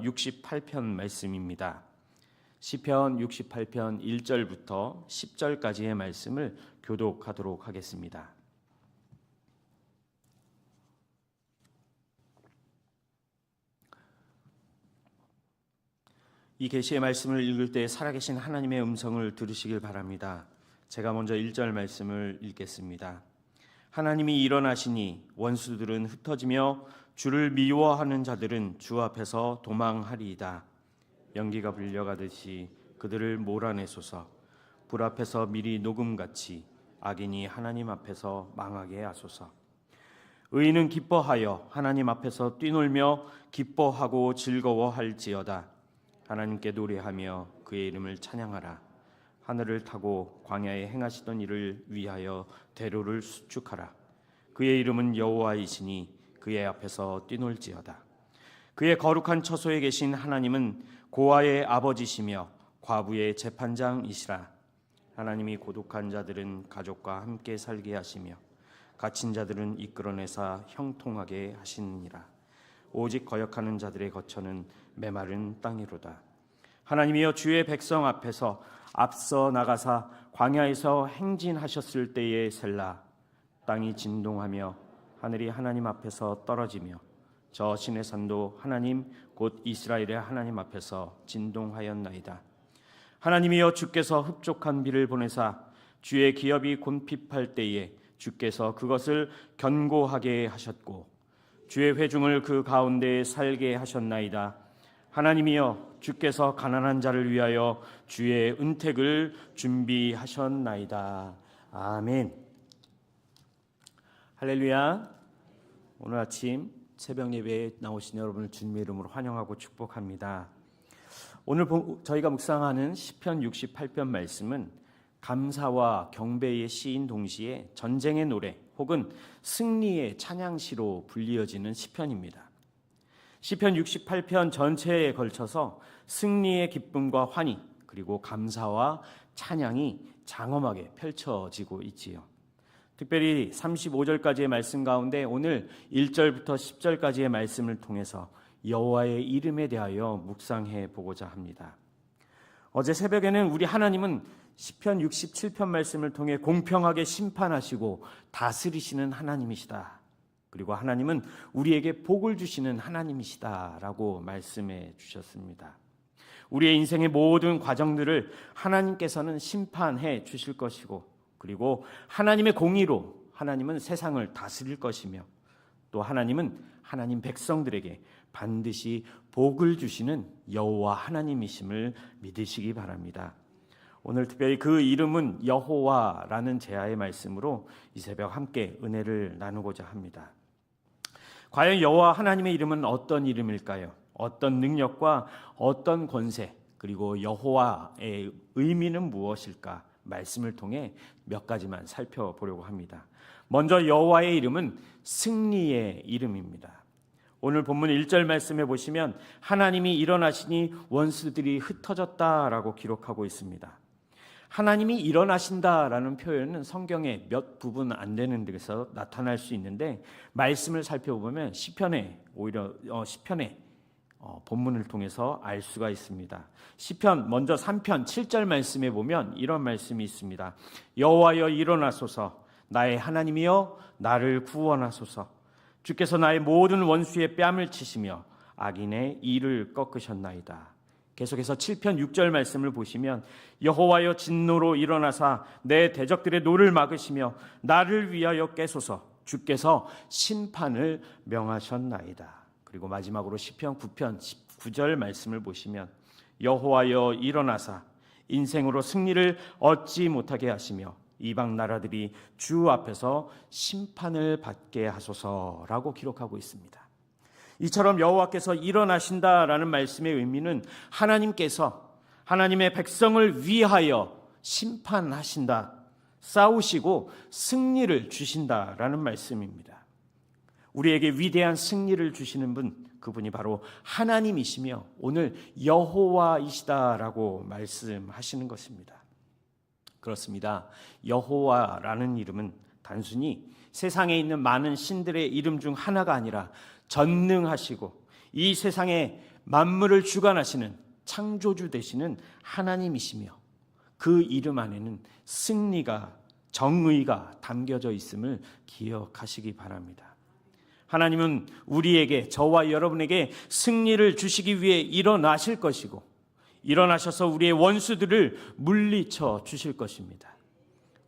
68편 말씀입니다. 시편 68편 1절부터 10절까지의 말씀을 교독하도록 하겠습니다. 이 계시의 말씀을 읽을 때 살아계신 하나님의 음성을 들으시길 바랍니다. 제가 먼저 1절 말씀을 읽겠습니다. 하나님이 일어나시니 원수들은 흩어지며 주를 미워하는 자들은 주 앞에서 도망하리이다. 연기가 불려가듯이 그들을 몰아내소서. 불 앞에서 밀이 녹음같이 악인이 하나님 앞에서 망하게 하소서. 의인은 기뻐하여 하나님 앞에서 뛰놀며 기뻐하고 즐거워할지어다. 하나님께 노래하며 그의 이름을 찬양하라. 하늘을 타고 광야에 행하시던 일을 위하여 대로를 수축하라. 그의 이름은 여호와이시니 그의 앞에서 뛰놀지어다. 그의 거룩한 처소에 계신 하나님은 고아의 아버지시며 과부의 재판장이시라. 하나님이 고독한 자들은 가족과 함께 살게 하시며 갇힌 자들은 이끌어내사 형통하게 하시느니라. 오직 거역하는 자들의 거처는 메마른 땅이로다. 하나님이여 주의 백성 앞에서 앞서 나가사 광야에서 행진하셨을 때의 셀라. 땅이 진동하며 하늘이 하나님 앞에서 떨어지며 저 시내산도 하나님 곧 이스라엘의 하나님 앞에서 진동하였나이다. 하나님이여 주께서 흡족한 비를 보내사 주의 기업이 곤핍할 때에 주께서 그것을 견고하게 하셨고 주의 회중을 그 가운데에 살게 하셨나이다. 하나님이여 주께서 가난한 자를 위하여 주의 은택을 준비하셨나이다. 아멘. 할렐루야. 오늘 아침 새벽 예배에 나오신 여러분을 주님의 이름으로 환영하고 축복합니다. 오늘 저희가 묵상하는 시편 68편 말씀은 감사와 경배의 시인 동시에 전쟁의 노래 혹은 승리의 찬양시로 불리어지는 시편입니다. 시편 68편 전체에 걸쳐서 승리의 기쁨과 환희 그리고 감사와 찬양이 장엄하게 펼쳐지고 있지요. 특별히 35절까지의 말씀 가운데 오늘 1절부터 10절까지의 말씀을 통해서 여호와의 이름에 대하여 묵상해 보고자 합니다. 어제 새벽에는 우리 하나님은 시편 67편 말씀을 통해 공평하게 심판하시고 다스리시는 하나님이시다. 그리고 하나님은 우리에게 복을 주시는 하나님이시다라고 말씀해 주셨습니다. 우리의 인생의 모든 과정들을 하나님께서는 심판해 주실 것이고 그리고 하나님의 공의로 하나님은 세상을 다스릴 것이며 또 하나님은 하나님 백성들에게 반드시 복을 주시는 여호와 하나님이심을 믿으시기 바랍니다. 오늘 특별히 그 이름은 여호와라는 제야의 말씀으로 이 새벽 함께 은혜를 나누고자 합니다. 과연 여호와 하나님의 이름은 어떤 이름일까요? 어떤 능력과 어떤 권세 그리고 여호와의 의미는 무엇일까? 말씀을 통해 몇 가지만 살펴보려고 합니다. 먼저 여호와의 이름은 승리의 이름입니다. 오늘 본문 1절 말씀해 보시면 하나님이 일어나시니 원수들이 흩어졌다라고 기록하고 있습니다. 하나님이 일어나신다라는 표현은 성경에 몇 부분 안 되는 데서 나타날 수 있는데 말씀을 살펴보면 시편에 본문을 통해서 알 수가 있습니다. 시편 먼저 3편 7절 말씀에 보면 이런 말씀이 있습니다. 여호와여 일어나소서. 나의 하나님이여 나를 구원하소서. 주께서 나의 모든 원수의 뺨을 치시며 악인의 이를 꺾으셨나이다. 계속해서 7편 6절 말씀을 보시면 여호와여 진노로 일어나사 내 대적들의 노를 막으시며 나를 위하여 깨소서. 주께서 심판을 명하셨나이다. 그리고 마지막으로 시편 9편 19절 말씀을 보시면 여호와여 일어나사 인생으로 승리를 얻지 못하게 하시며 이방 나라들이 주 앞에서 심판을 받게 하소서라고 기록하고 있습니다. 이처럼 여호와께서 일어나신다라는 말씀의 의미는 하나님께서 하나님의 백성을 위하여 심판하신다, 싸우시고 승리를 주신다라는 말씀입니다. 우리에게 위대한 승리를 주시는 분, 그분이 바로 하나님이시며 오늘 여호와이시다라고 말씀하시는 것입니다. 그렇습니다. 여호와라는 이름은 단순히 세상에 있는 많은 신들의 이름 중 하나가 아니라 전능하시고 이 세상의 만물을 주관하시는 창조주 되시는 하나님이시며 그 이름 안에는 승리가, 정의가 담겨져 있음을 기억하시기 바랍니다. 하나님은 우리에게, 저와 여러분에게 승리를 주시기 위해 일어나실 것이고 일어나셔서 우리의 원수들을 물리쳐 주실 것입니다.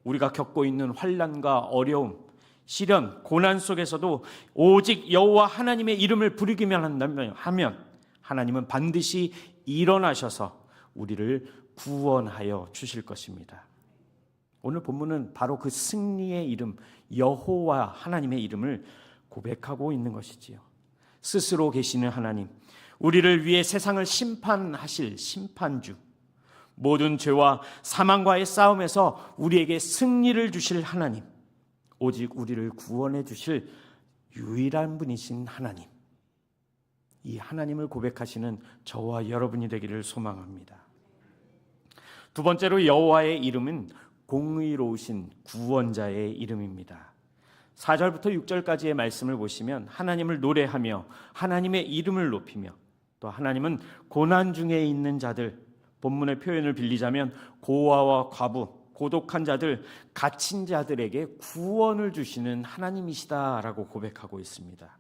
우리가 겪고 있는 환난과 어려움, 시련, 고난 속에서도 오직 여호와 하나님의 이름을 부르기만 한다면 하나님은 반드시 일어나셔서 우리를 구원하여 주실 것입니다. 오늘 본문은 바로 그 승리의 이름, 여호와 하나님의 이름을 고백하고 있는 것이지요. 스스로 계시는 하나님, 우리를 위해 세상을 심판하실 심판주, 모든 죄와 사망과의 싸움에서 우리에게 승리를 주실 하나님, 오직 우리를 구원해 주실 유일한 분이신 하나님, 이 하나님을 고백하시는 저와 여러분이 되기를 소망합니다. 두 번째로 여호와의 이름은 공의로우신 구원자의 이름입니다. 4절부터 6절까지의 말씀을 보시면 하나님을 노래하며 하나님의 이름을 높이며 또 하나님은 고난 중에 있는 자들, 본문의 표현을 빌리자면 고아와 과부, 고독한 자들, 갇힌 자들에게 구원을 주시는 하나님이시다라고 고백하고 있습니다.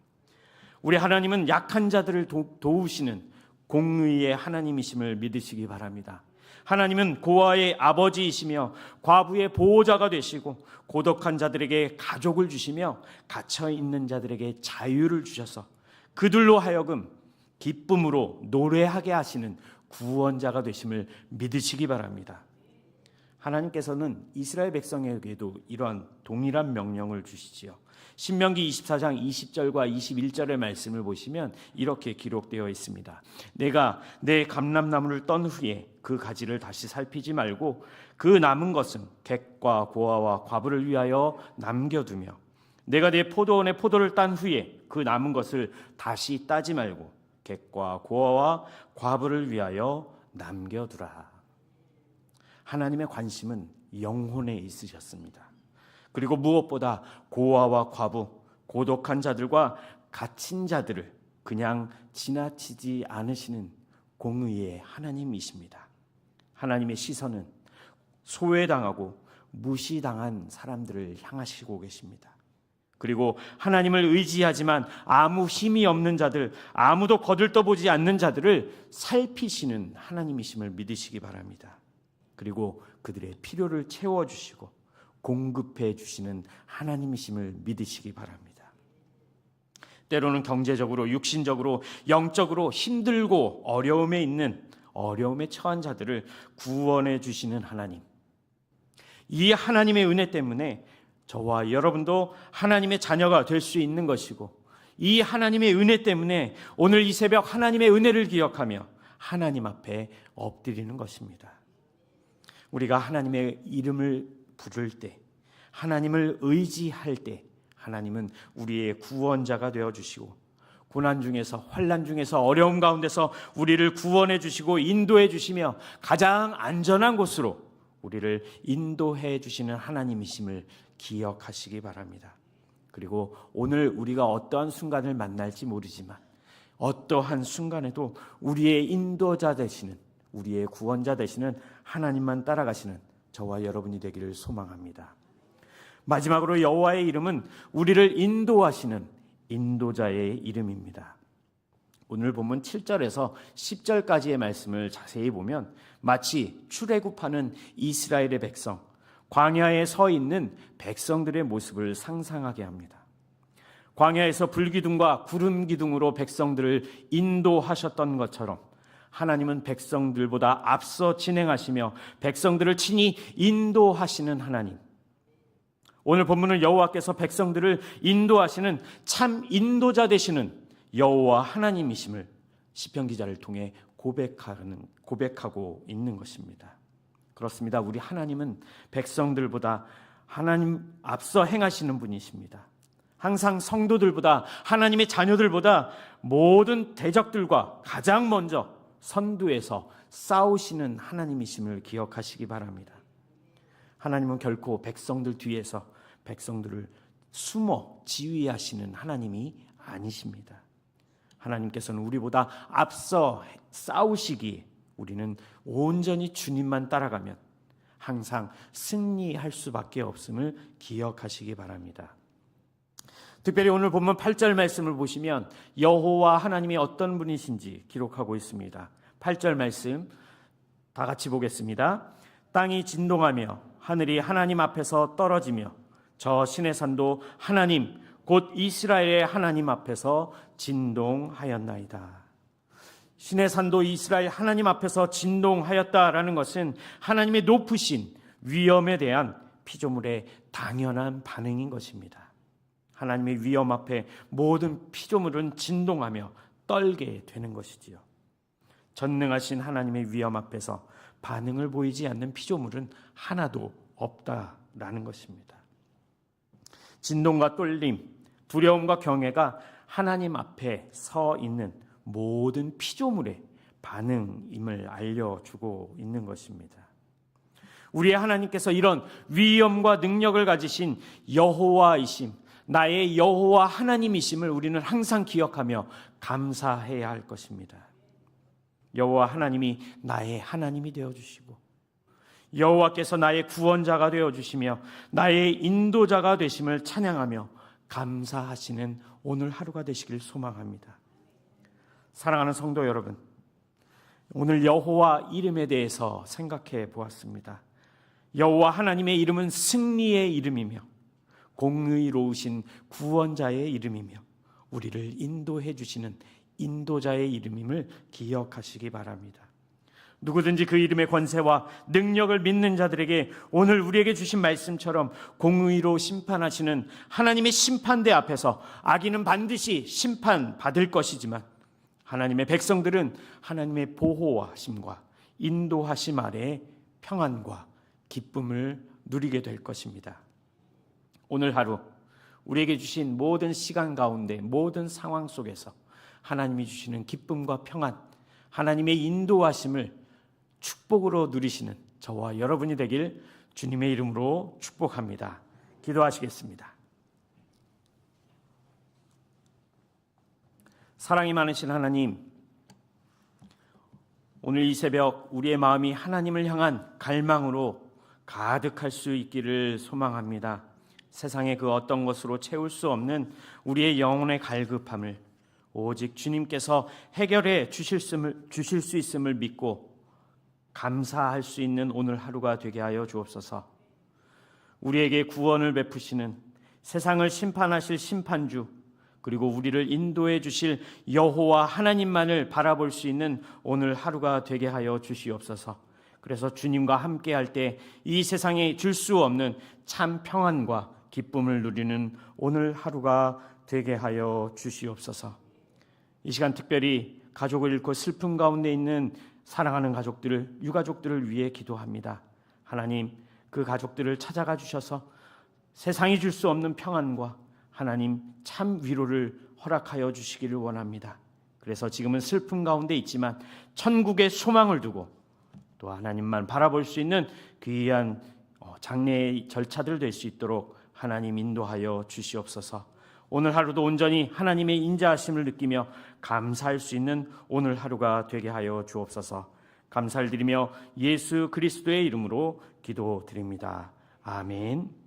우리 하나님은 약한 자들을 도우시는 공의의 하나님이심을 믿으시기 바랍니다. 하나님은 고아의 아버지이시며 과부의 보호자가 되시고 고독한 자들에게 가족을 주시며 갇혀 있는 자들에게 자유를 주셔서 그들로 하여금 기쁨으로 노래하게 하시는 구원자가 되심을 믿으시기 바랍니다. 하나님께서는 이스라엘 백성에게도 이러한 동일한 명령을 주시지요. 신명기 24장 20절과 21절의 말씀을 보시면 이렇게 기록되어 있습니다. 내가 내 감람나무를 떤 후에 그 가지를 다시 살피지 말고 그 남은 것은 객과 고아와 과부를 위하여 남겨두며 내가 내 포도원의 포도를 딴 후에 그 남은 것을 다시 따지 말고 객과 고아와 과부를 위하여 남겨두라. 하나님의 관심은 영혼에 있으셨습니다. 그리고 무엇보다 고아와 과부, 고독한 자들과 갇힌 자들을 그냥 지나치지 않으시는 공의의 하나님이십니다. 하나님의 시선은 소외당하고 무시당한 사람들을 향하시고 계십니다. 그리고 하나님을 의지하지만 아무 힘이 없는 자들, 아무도 거들떠보지 않는 자들을 살피시는 하나님이심을 믿으시기 바랍니다. 그리고 그들의 필요를 채워주시고 공급해 주시는 하나님이심을 믿으시기 바랍니다. 때로는 경제적으로, 육신적으로, 영적으로 힘들고 어려움에 처한 자들을 구원해 주시는 하나님, 이 하나님의 은혜 때문에 저와 여러분도 하나님의 자녀가 될 수 있는 것이고 이 하나님의 은혜 때문에 오늘 이 새벽 하나님의 은혜를 기억하며 하나님 앞에 엎드리는 것입니다. 우리가 하나님의 이름을 부를 때, 하나님을 의지할 때 하나님은 우리의 구원자가 되어주시고 고난 중에서, 환난 중에서, 어려움 가운데서 우리를 구원해 주시고 인도해 주시며 가장 안전한 곳으로 우리를 인도해 주시는 하나님이심을 기억하시기 바랍니다. 그리고 오늘 우리가 어떠한 순간을 만날지 모르지만 어떠한 순간에도 우리의 인도자 되시는, 우리의 구원자 되시는 하나님만 따라가시는 저와 여러분이 되기를 소망합니다. 마지막으로 여호와의 이름은 우리를 인도하시는 인도자의 이름입니다. 오늘 본문 7절에서 10절까지의 말씀을 자세히 보면 마치 출애굽하는 이스라엘의 백성, 광야에 서 있는 백성들의 모습을 상상하게 합니다. 광야에서 불기둥과 구름기둥으로 백성들을 인도하셨던 것처럼 하나님은 백성들보다 앞서 진행하시며 백성들을 친히 인도하시는 하나님. 오늘 본문은 여호와께서 백성들을 인도하시는 참 인도자 되시는 여호와 하나님이심을 시편 기자를 통해 고백하고 있는 것입니다. 그렇습니다. 우리 하나님은 백성들보다 하나님 앞서 행하시는 분이십니다. 항상 성도들보다, 하나님의 자녀들보다 모든 대적들과 가장 먼저 선두에서 싸우시는 하나님이심을 기억하시기 바랍니다. 하나님은 결코 백성들 뒤에서 백성들을 숨어 지휘하시는 하나님이 아니십니다. 하나님께서는 우리보다 앞서 싸우시기에 우리는 온전히 주님만 따라가면 항상 승리할 수밖에 없음을 기억하시기 바랍니다. 특별히 오늘 본문 8절 말씀을 보시면 여호와 하나님이 어떤 분이신지 기록하고 있습니다. 8절 말씀 다 같이 보겠습니다. 땅이 진동하며 하늘이 하나님 앞에서 떨어지며 저 시내 산도 하나님 곧 이스라엘의 하나님 앞에서 진동하였나이다. 시내 산도 이스라엘 하나님 앞에서 진동하였다라는 것은 하나님의 높으신 위엄에 대한 피조물의 당연한 반응인 것입니다. 하나님의 위엄 앞에 모든 피조물은 진동하며 떨게 되는 것이지요. 전능하신 하나님의 위엄 앞에서 반응을 보이지 않는 피조물은 하나도 없다라는 것입니다. 진동과 떨림, 두려움과 경외가 하나님 앞에 서 있는 모든 피조물의 반응임을 알려주고 있는 것입니다. 우리의 하나님께서 이런 위엄과 능력을 가지신 여호와이심, 나의 여호와 하나님이심을 우리는 항상 기억하며 감사해야 할 것입니다. 여호와 하나님이 나의 하나님이 되어주시고 여호와께서 나의 구원자가 되어주시며 나의 인도자가 되심을 찬양하며 감사하시는 오늘 하루가 되시길 소망합니다. 사랑하는 성도 여러분, 오늘 여호와 이름에 대해서 생각해 보았습니다. 여호와 하나님의 이름은 승리의 이름이며 공의로우신 구원자의 이름이며 우리를 인도해 주시는 인도자의 이름임을 기억하시기 바랍니다. 누구든지 그 이름의 권세와 능력을 믿는 자들에게 오늘 우리에게 주신 말씀처럼 공의로 심판하시는 하나님의 심판대 앞에서 악인은 반드시 심판받을 것이지만 하나님의 백성들은 하나님의 보호하심과 인도하심 아래 평안과 기쁨을 누리게 될 것입니다. 오늘 하루 우리에게 주신 모든 시간 가운데 모든 상황 속에서 하나님이 주시는 기쁨과 평안, 하나님의 인도하심을 축복으로 누리시는 저와 여러분이 되길 주님의 이름으로 축복합니다. 기도하시겠습니다. 사랑이 많으신 하나님, 오늘 이 새벽 우리의 마음이 하나님을 향한 갈망으로 가득할 수 있기를 소망합니다. 세상의 그 어떤 것으로 채울 수 없는 우리의 영혼의 갈급함을 오직 주님께서 해결해 주실 수 있음을 믿고 감사할 수 있는 오늘 하루가 되게 하여 주옵소서. 우리에게 구원을 베푸시는 세상을 심판하실 심판주, 그리고 우리를 인도해 주실 여호와 하나님만을 바라볼 수 있는 오늘 하루가 되게 하여 주시옵소서. 그래서 주님과 함께 할 때 이 세상에 줄 수 없는 참 평안과 기쁨을 누리는 오늘 하루가 되게 하여 주시옵소서. 이 시간 특별히 가족을 잃고 슬픔 가운데 있는 사랑하는 가족들을, 유가족들을 위해 기도합니다. 하나님, 그 가족들을 찾아가 주셔서 세상이 줄 수 없는 평안과 하나님 참 위로를 허락하여 주시기를 원합니다. 그래서 지금은 슬픔 가운데 있지만 천국의 소망을 두고 또 하나님만 바라볼 수 있는 귀한 장래의 절차들 될 수 있도록 하나님 인도하여 주시옵소서. 오늘 하루도 온전히 하나님의 인자하심을 느끼며 감사할 수 있는 오늘 하루가 되게 하여 주옵소서. 감사를 드리며 예수 그리스도의 이름으로 기도드립니다. 아멘.